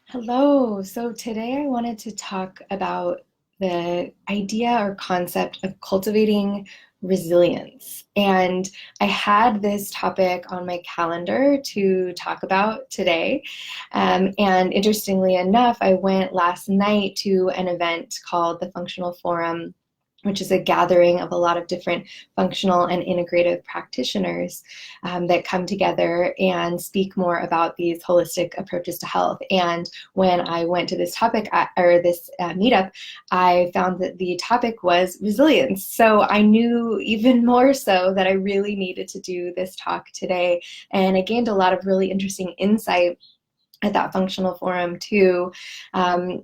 Hello. So today I wanted to talk about the idea or concept of cultivating resilience. And I had this topic on my calendar to talk about today. And interestingly enough, I went last night to an event called the Functional Forum, which is a gathering of a lot of different functional and integrative practitioners that come together and speak more about these holistic approaches to health. And when I went to this topic or this meetup, I found that the topic was resilience. So I knew even more so that I really needed to do this talk today. And I gained a lot of really interesting insight at that functional forum too.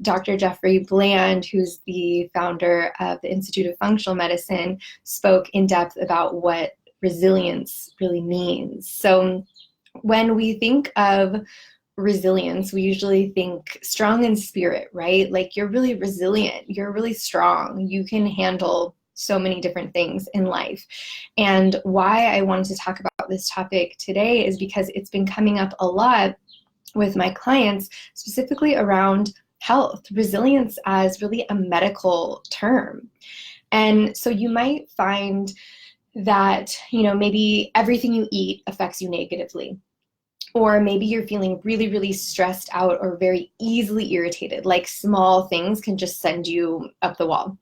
Dr. Jeffrey Bland, who's the founder of the Institute of Functional Medicine, spoke in depth about what resilience really means. So when we think of resilience, we usually think strong in spirit, right? Like you're really resilient, you're really strong, you can handle so many different things in life. And why I wanted to talk about this topic today is because it's been coming up a lot with my clients, specifically around health, resilience as really a medical term. And so you might find that, maybe everything you eat affects you negatively. Or maybe you're feeling really, really stressed out or very easily irritated, like small things can just send you up the wall.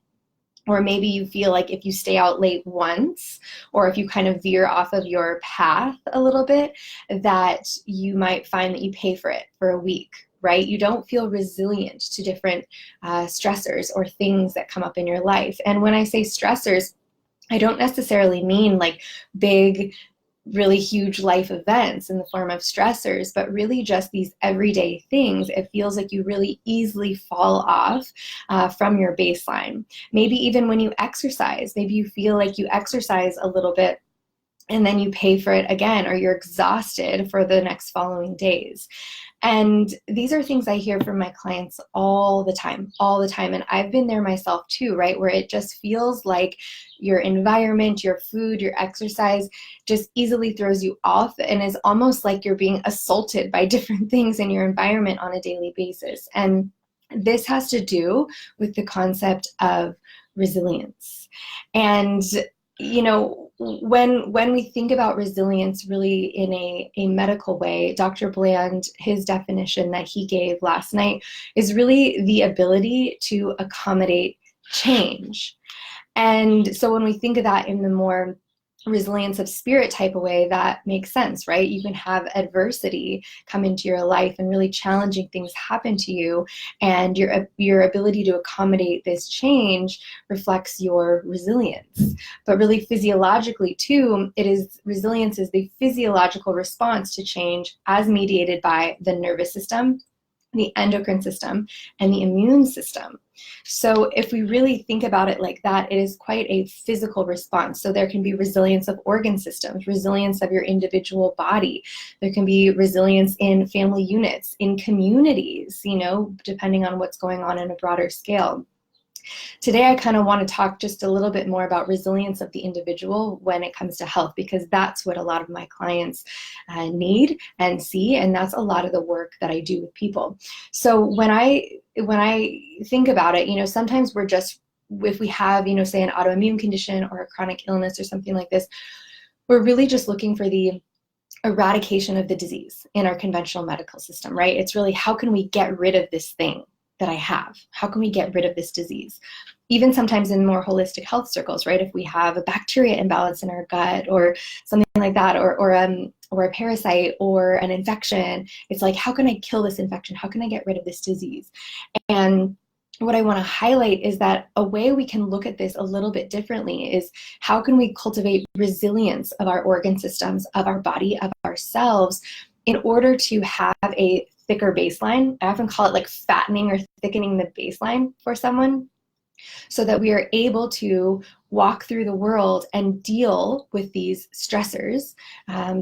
Or maybe you feel like if you stay out late once, or if you kind of veer off of your path a little bit, that you might find that you pay for it for a week, right? You don't feel resilient to different stressors or things that come up in your life. And when I say stressors, I don't necessarily mean like big, really huge life events in the form of stressors, but really just these everyday things. It feels like you really easily fall off from your baseline. Maybe even when you exercise, maybe you feel like you exercise a little bit and then you pay for it again, or you're exhausted for the next following days. And these are things I hear from my clients all the time, all the time. And I've been there myself too, right? Where it just feels like your environment, your food, your exercise just easily throws you off and is almost like you're being assaulted by different things in your environment on a daily basis. And this has to do with the concept of resilience. And when we think about resilience really in a medical way, Dr. Bland, his definition that he gave last night is really the ability to accommodate change. And so when we think of that in the more resilience of spirit type of way, that makes sense, right? You can have adversity come into your life and really challenging things happen to you, and your ability to accommodate this change reflects your resilience. But really physiologically too, resilience is the physiological response to change as mediated by the nervous system, the endocrine system, and the immune system. So if we really think about it like that, it is quite a physical response. So there can be resilience of organ systems, resilience of your individual body. There can be resilience in family units, in communities, depending on what's going on in a broader scale. Today, I kind of want to talk just a little bit more about resilience of the individual when it comes to health, because that's what a lot of my clients need and see, and that's a lot of the work that I do with people. So when I think about it, sometimes we're just, if we have, say an autoimmune condition or a chronic illness or something like this, we're really just looking for the eradication of the disease in our conventional medical system, right? It's really, how can we get rid of this thing that I have? How can we get rid of this disease? Even sometimes in more holistic health circles, right? If we have a bacteria imbalance in our gut or something like that, or a parasite or an infection, it's like, how can I kill this infection? How can I get rid of this disease? And what I want to highlight is that a way we can look at this a little bit differently is, how can we cultivate resilience of our organ systems, of our body, of ourselves, in order to have a thicker baseline. I often call it like fattening or thickening the baseline for someone, so that we are able to walk through the world and deal with these stressors,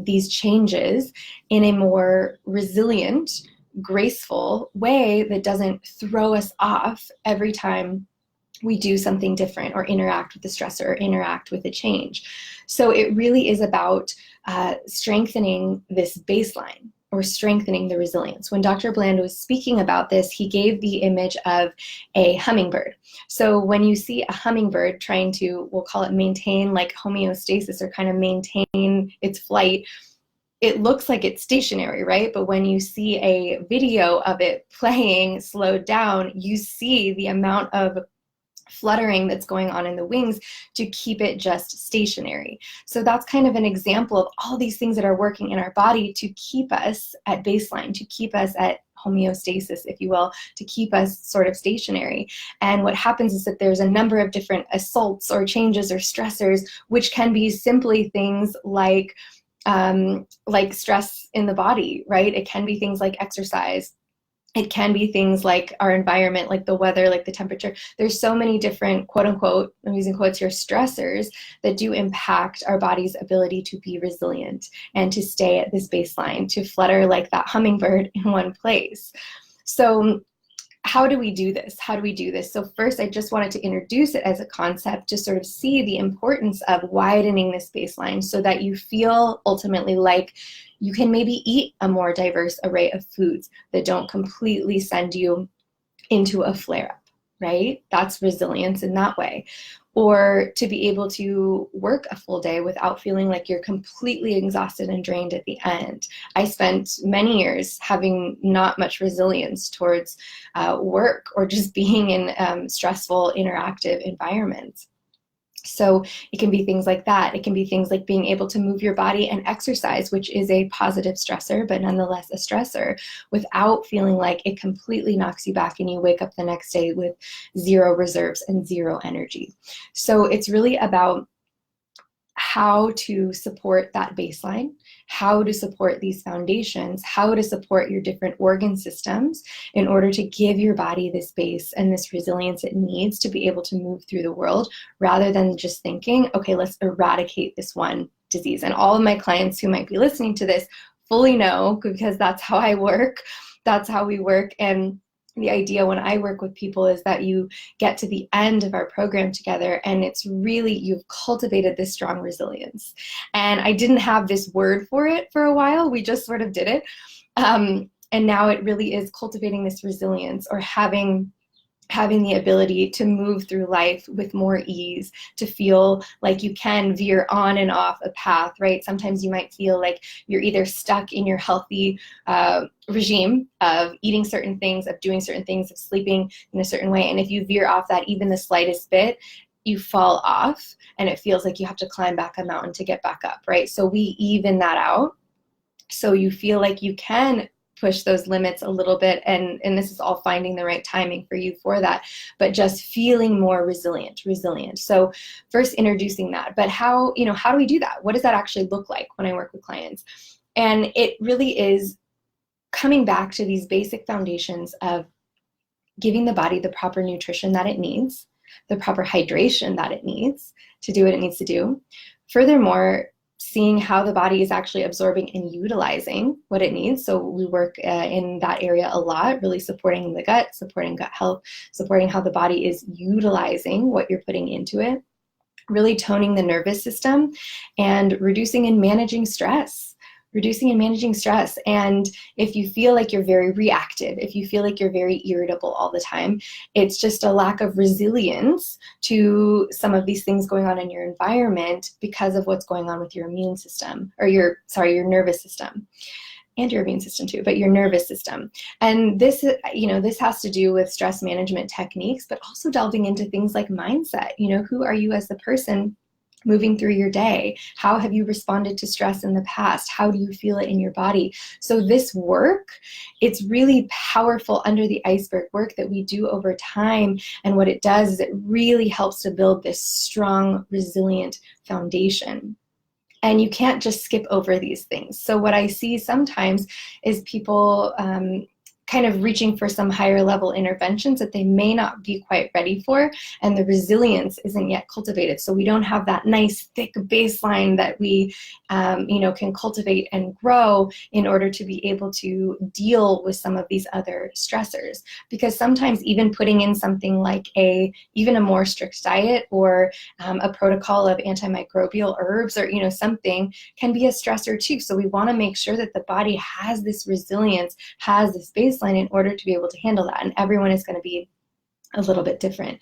these changes, in a more resilient, graceful way that doesn't throw us off every time we do something different or interact with the stressor or interact with the change. So it really is about strengthening this baseline, or strengthening the resilience. When Dr. Bland was speaking about this, he gave the image of a hummingbird. So when you see a hummingbird trying to, we'll call it maintain like homeostasis or kind of maintain its flight, it looks like it's stationary, right? But when you see a video of it playing slowed down, you see the amount of fluttering that's going on in the wings to keep it just stationary. So that's kind of an example of all these things that are working in our body to keep us at baseline, to keep us at homeostasis, if you will, to keep us sort of stationary. And what happens is that there's a number of different assaults or changes or stressors, which can be simply things like stress in the body, right? It can be things like exercise. It can be things like our environment, like the weather, like the temperature. There's so many different, quote unquote, I'm using quotes here, stressors that do impact our body's ability to be resilient and to stay at this baseline, to flutter like that hummingbird in one place. So how do we do this? How do we do this? So first, I just wanted to introduce it as a concept to sort of see the importance of widening this baseline so that you feel ultimately like you can maybe eat a more diverse array of foods that don't completely send you into a flare-up, right? That's resilience in that way. Or to be able to work a full day without feeling like you're completely exhausted and drained at the end. I spent many years having not much resilience towards work or just being in stressful, interactive environments. So it can be things like that. It can be things like being able to move your body and exercise, which is a positive stressor, but nonetheless a stressor, without feeling like it completely knocks you back and you wake up the next day with zero reserves and zero energy. So it's really about how to support that baseline, how to support these foundations, how to support your different organ systems in order to give your body this base and this resilience it needs to be able to move through the world, rather than just thinking, okay, let's eradicate this one disease. And all of my clients who might be listening to this fully know, because that's how I work, that's how we work. And the idea when I work with people is that you get to the end of our program together and it's really, you've cultivated this strong resilience. And I didn't have this word for it for a while. We just sort of did it. And now it really is cultivating this resilience, or having the ability to move through life with more ease, to feel like you can veer on and off a path, right? Sometimes you might feel like you're either stuck in your healthy regime of eating certain things, of doing certain things, of sleeping in a certain way. And if you veer off that even the slightest bit, you fall off and it feels like you have to climb back a mountain to get back up, right? So we even that out. So you feel like you can push those limits a little bit, and this is all finding the right timing for you for that, but just feeling more resilient. So first introducing that, but how do we do that? What does that actually look like when I work with clients? And it really is coming back to these basic foundations of giving the body the proper nutrition that it needs, the proper hydration that it needs to do what it needs to do. Furthermore, seeing how the body is actually absorbing and utilizing what it needs. So we work in that area a lot, really supporting the gut, supporting gut health, supporting how the body is utilizing what you're putting into it, really toning the nervous system, and reducing and managing stress. And if you feel like you're very reactive, if you feel like you're very irritable all the time, it's just a lack of resilience to some of these things going on in your environment because of what's going on with your immune system, or your nervous system. And your immune system too, but your nervous system. And this has to do with stress management techniques, but also delving into things like mindset. Who are you as the person moving through your day? How have you responded to stress in the past? How do you feel it in your body? So this work, it's really powerful under the iceberg work that we do over time. And what it does is it really helps to build this strong, resilient foundation. And you can't just skip over these things. So what I see sometimes is people kind of reaching for some higher level interventions that they may not be quite ready for, and the resilience isn't yet cultivated. So we don't have that nice thick baseline that we can cultivate and grow in order to be able to deal with some of these other stressors. Because sometimes even putting in something like even a more strict diet, or a protocol of antimicrobial herbs, or something, can be a stressor too. So we want to make sure that the body has this resilience, has this baseline in order to be able to handle that. And everyone is going to be a little bit different.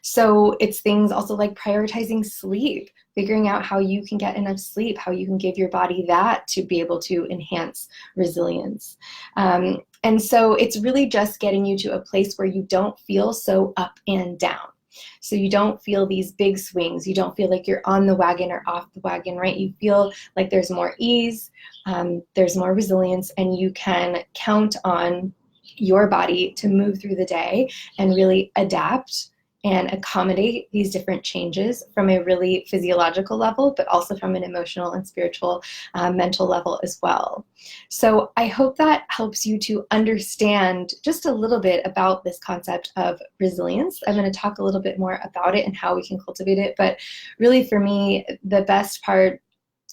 So it's things also like prioritizing sleep, figuring out how you can get enough sleep, how you can give your body that to be able to enhance resilience. And so it's really just getting you to a place where you don't feel so up and down. So you don't feel these big swings. You don't feel like you're on the wagon or off the wagon, right? You feel like there's more ease, there's more resilience, and you can count on your body to move through the day and really adapt and accommodate these different changes from a really physiological level, but also from an emotional and spiritual, mental level as well. So I hope that helps you to understand just a little bit about this concept of resilience. I'm going to talk a little bit more about it and how we can cultivate it. But really, for me, the best part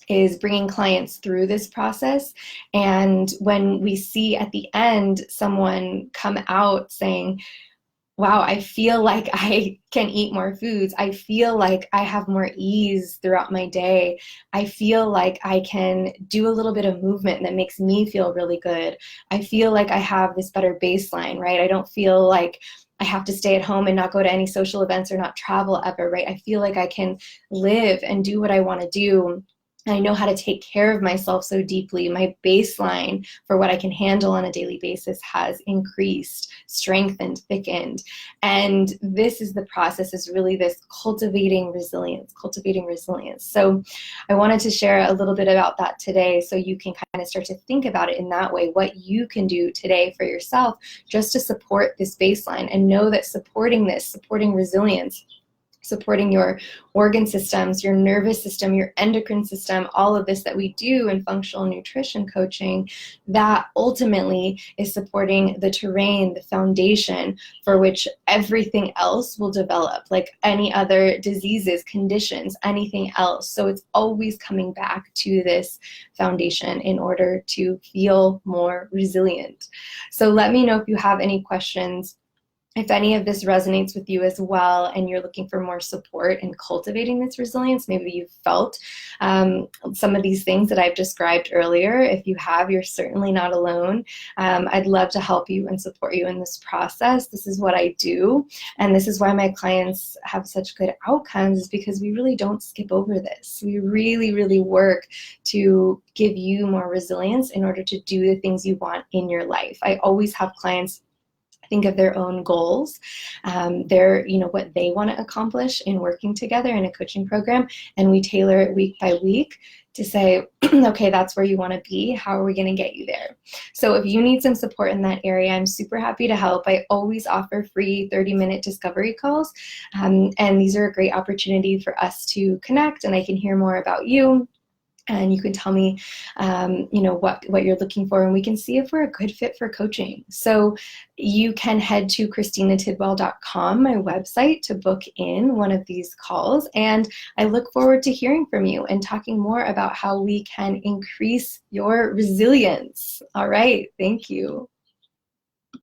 is bringing clients through this process. And when we see at the end someone come out saying, wow, I feel like I can eat more foods. I feel like I have more ease throughout my day. I feel like I can do a little bit of movement that makes me feel really good. I feel like I have this better baseline, right? I don't feel like I have to stay at home and not go to any social events or not travel ever, right? I feel like I can live and do what I want to do. I know how to take care of myself so deeply. My baseline for what I can handle on a daily basis has increased, strengthened, thickened. And this is the process, is really this cultivating resilience. So I wanted to share a little bit about that today, so you can kind of start to think about it in that way, what you can do today for yourself just to support this baseline, and know that supporting resilience, supporting your organ systems, your nervous system, your endocrine system, all of this that we do in functional nutrition coaching, that ultimately is supporting the terrain, the foundation for which everything else will develop, like any other diseases, conditions, anything else. So it's always coming back to this foundation in order to feel more resilient. So let me know if you have any questions. If any of this resonates with you as well, and you're looking for more support in cultivating this resilience, maybe you've felt some of these things that I've described earlier. If you have, you're certainly not alone. I'd love to help you and support you in this process. This is what I do, and this is why my clients have such good outcomes, is because we really don't skip over this. We really, really work to give you more resilience in order to do the things you want in your life. I always have clients think of their own goals, what they want to accomplish in working together in a coaching program, and we tailor it week by week to say, okay, that's where you want to be. How are we going to get you there? So if you need some support in that area, I'm super happy to help. I always offer free 30-minute discovery calls, and these are a great opportunity for us to connect, and I can hear more about you. And you can tell me, what you're looking for, and we can see if we're a good fit for coaching. So you can head to ChristinaTidwell.com, my website, to book in one of these calls. And I look forward to hearing from you and talking more about how we can increase your resilience. All right. Thank you.